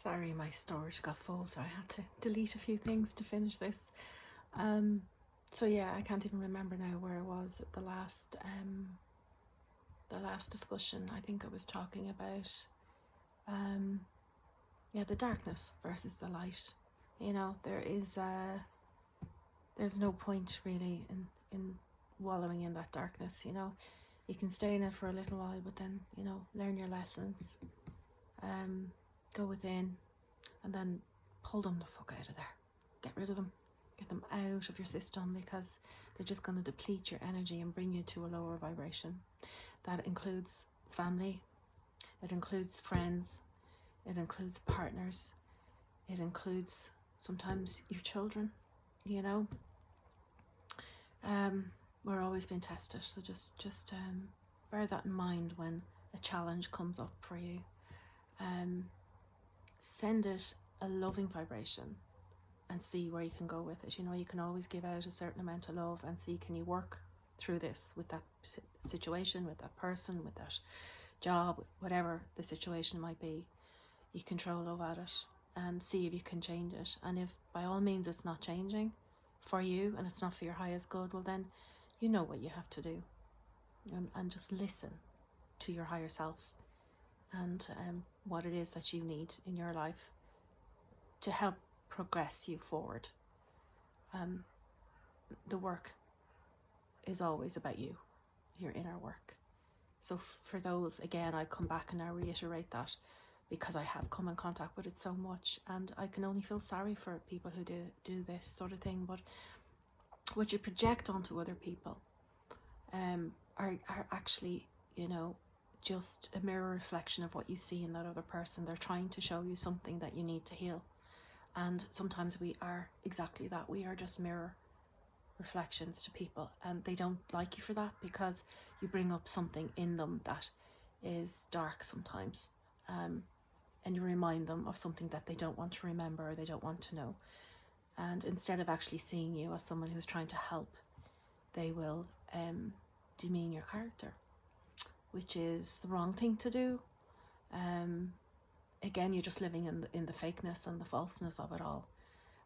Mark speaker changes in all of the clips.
Speaker 1: Sorry, my storage got full, so I had to delete a few things to finish this. So yeah, I can't even remember now where I was at the last discussion. I think I was talking about the darkness versus the light. You know, there's no point really in wallowing in that darkness. You know, you can stay in it for a little while, but then, you know, learn your lessons, go within, and then pull them the fuck out of there. Get rid of them. Get them out of your system, because they're just going to deplete your energy and bring you to a lower vibration. That includes family, it includes friends, it includes partners, it includes sometimes your children, you know. We're always being tested, so just bear that in mind when a challenge comes up for you. Send it a loving vibration and see where you can go with it. You know, you can always give out a certain amount of love and see, can you work through this with that situation, with that person, with that job, whatever the situation might be. You can throw love at it and see if you can change it. And if by all means it's not changing for you and it's not for your highest good, well then you know what you have to do, and just listen to your higher self and what it is that you need in your life to help progress you forward. The work is always about you, your inner work. So for those, again, I come back and I reiterate that, because I have come in contact with it so much, and I can only feel sorry for people who do this sort of thing. But what you project onto other people are actually, you know, just a mirror reflection of what you see in that other person. They're trying to show you something that you need to heal. And sometimes we are exactly that. We are just mirror reflections to people, and they don't like you for that, because you bring up something in them that is dark sometimes. And you remind them of something that they don't want to remember or they don't want to know. And instead of actually seeing you as someone who's trying to help, they will demean your character, which is the wrong thing to do. Again, you're just living in the fakeness and the falseness of it all,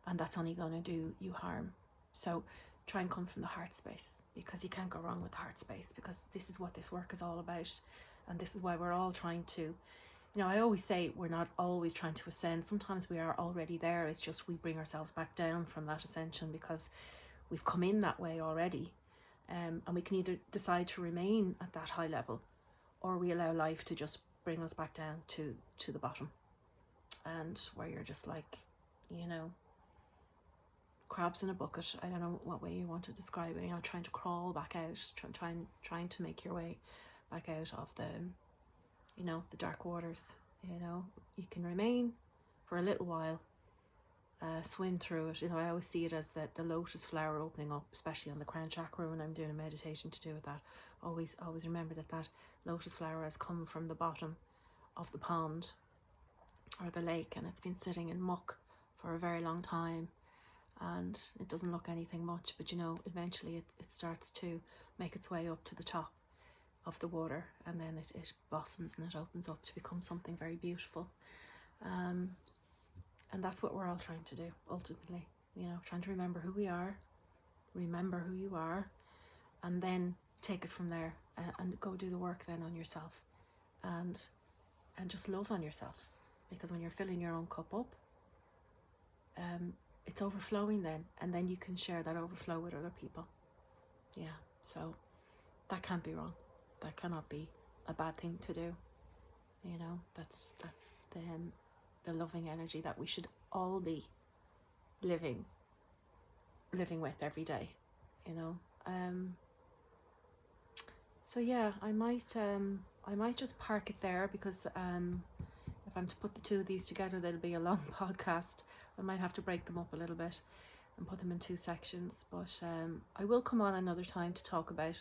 Speaker 1: and that's only going to do you harm. So try and come from the heart space, because you can't go wrong with the heart space, because this is what this work is all about, and this is why we're all trying to, you know, I always say we're not always trying to ascend. Sometimes we are already there. It's just we bring ourselves back down from that ascension because we've come in that way already. And we can either decide to remain at that high level, or we allow life to just bring us back down to the bottom, and where you're just like, you know, crabs in a bucket. I don't know what way you want to describe it, you know, trying to crawl back out, trying to make your way back out of the, you know, the dark waters. You know, you can remain for a little while, swim through it. You know, I always see it as the lotus flower opening up, especially on the crown chakra when I'm doing a meditation to do with that. Always remember that lotus flower has come from the bottom of the pond or the lake, and it's been sitting in muck for a very long time, and it doesn't look anything much, but you know, eventually it starts to make its way up to the top of the water, and then it blossoms and it opens up to become something very beautiful. And that's what we're all trying to do ultimately, you know, trying to remember who we are, remember who you are, and then take it from there, and go do the work then on yourself, and just love on yourself, because when you're filling your own cup up, it's overflowing then, and then you can share that overflow with other people. Yeah, so that can't be wrong. That cannot be a bad thing to do. You know, that's the loving energy that we should all be living with every day, you know. So yeah, I might just park it there, because if I'm to put the two of these together, there'll be a long podcast. I might have to break them up a little bit and put them in two sections, but I will come on another time to talk about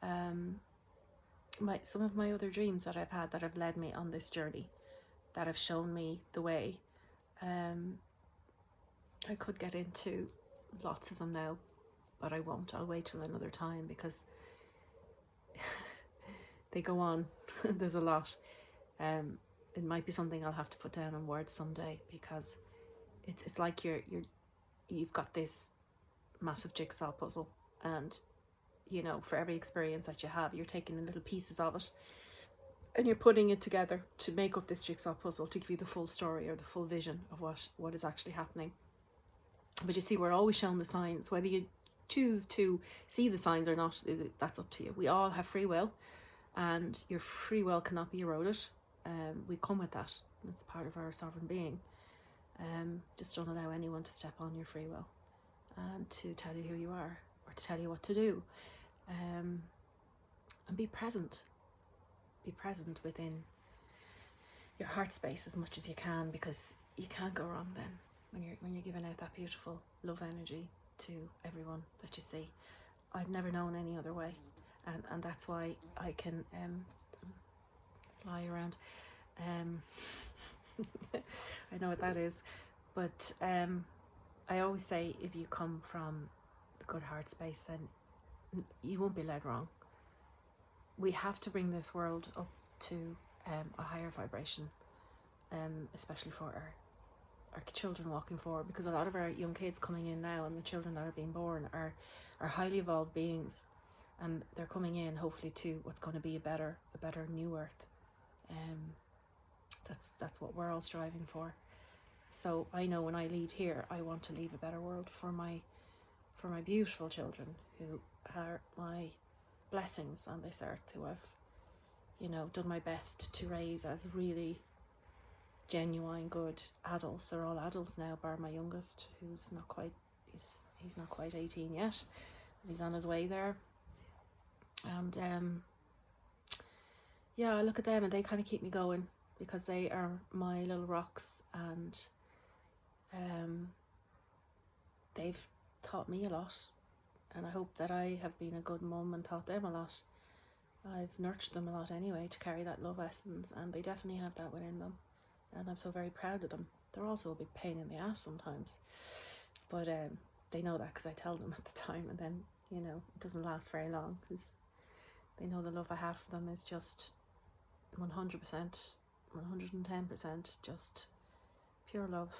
Speaker 1: some of my other dreams that I've had, that have led me on this journey, that have shown me the way. I could get into lots of them now, but I won't. I'll wait till another time, because they go on. There's a lot. it might be something I'll have to put down in words someday, because it's like you've got this massive jigsaw puzzle, and you know, for every experience that you have, you're taking in little pieces of it and you're putting it together to make up this jigsaw puzzle to give you the full story or the full vision of what is actually happening. But you see, we're always shown the signs. Whether you choose to see the signs or not, that's up to you. We all have free will, and your free will cannot be eroded. We come with that. It's part of our sovereign being. Just don't allow anyone to step on your free will and to tell you who you are or to tell you what to do. And be present. Be present within your heart space as much as you can, because you can't go wrong then when you're giving out that beautiful love energy to everyone that you see. I've never known any other way, and that's why I can fly around. I know what that is, but I always say, if you come from the good heart space, then you won't be led wrong. We have to bring this world up to a higher vibration, especially for our children walking forward, because a lot of our young kids coming in now, and the children that are being born, are highly evolved beings, and they're coming in hopefully to what's going to be a better new earth. That's what we're all striving for. So I know when I leave here, I want to leave a better world for my beautiful children, who are my blessings on this earth, who I've, you know, done my best to raise as really genuine good adults. They're all adults now, bar my youngest, who's not quite, he's not quite 18 yet. He's on his way there. And yeah, I look at them and they kind of keep me going, because they are my little rocks, and they've taught me a lot. And I hope that I have been a good mum and taught them a lot. I've nurtured them a lot anyway to carry that love essence, and they definitely have that within them. And I'm so very proud of them. They're also a big pain in the ass sometimes. But they know that because I tell them at the time, and then, you know, it doesn't last very long, because they know the love I have for them is just 100%, 110%, just pure love.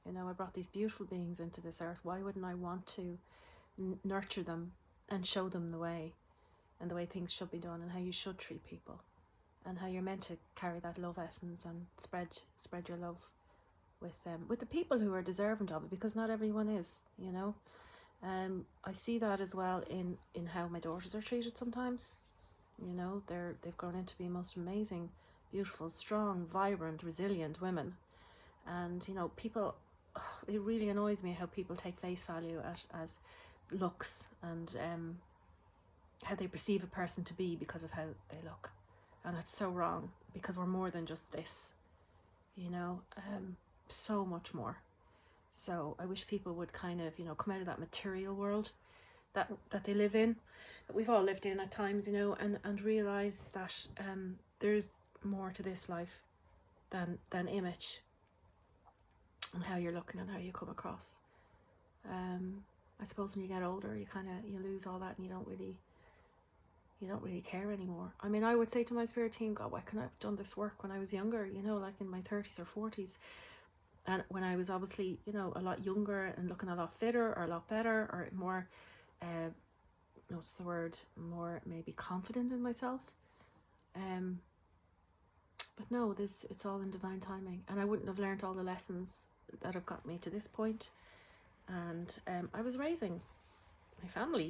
Speaker 1: You know, I brought these beautiful beings into this earth. Why wouldn't I want to nurture them and show them the way, and the way things should be done, and how you should treat people, and how you're meant to carry that love essence and spread your love with the people who are deserving of it, because not everyone is, you know. I see that as well in how my daughters are treated sometimes. You know, they've grown into be most amazing, beautiful, strong, vibrant, resilient women. And you know, people, it really annoys me how people take face value as looks, and how they perceive a person to be because of how they look. And that's so wrong, because we're more than just this, you know, so much more. So I wish people would kind of, you know, come out of that material world that they live in, that we've all lived in at times, you know, and realise that there's more to this life than image, and how you're looking and how you come across. I suppose when you get older, you lose all that, and you don't really care anymore. I mean, I would say to my spirit team, God, why couldn't I have done this work when I was younger, you know, like in my 30s or 40s, and when I was obviously, you know, a lot younger and looking a lot fitter or a lot better, or more what's the word, more maybe confident in myself. But no, it's all in divine timing, and I wouldn't have learned all the lessons that have got me to this point. And I was raising my family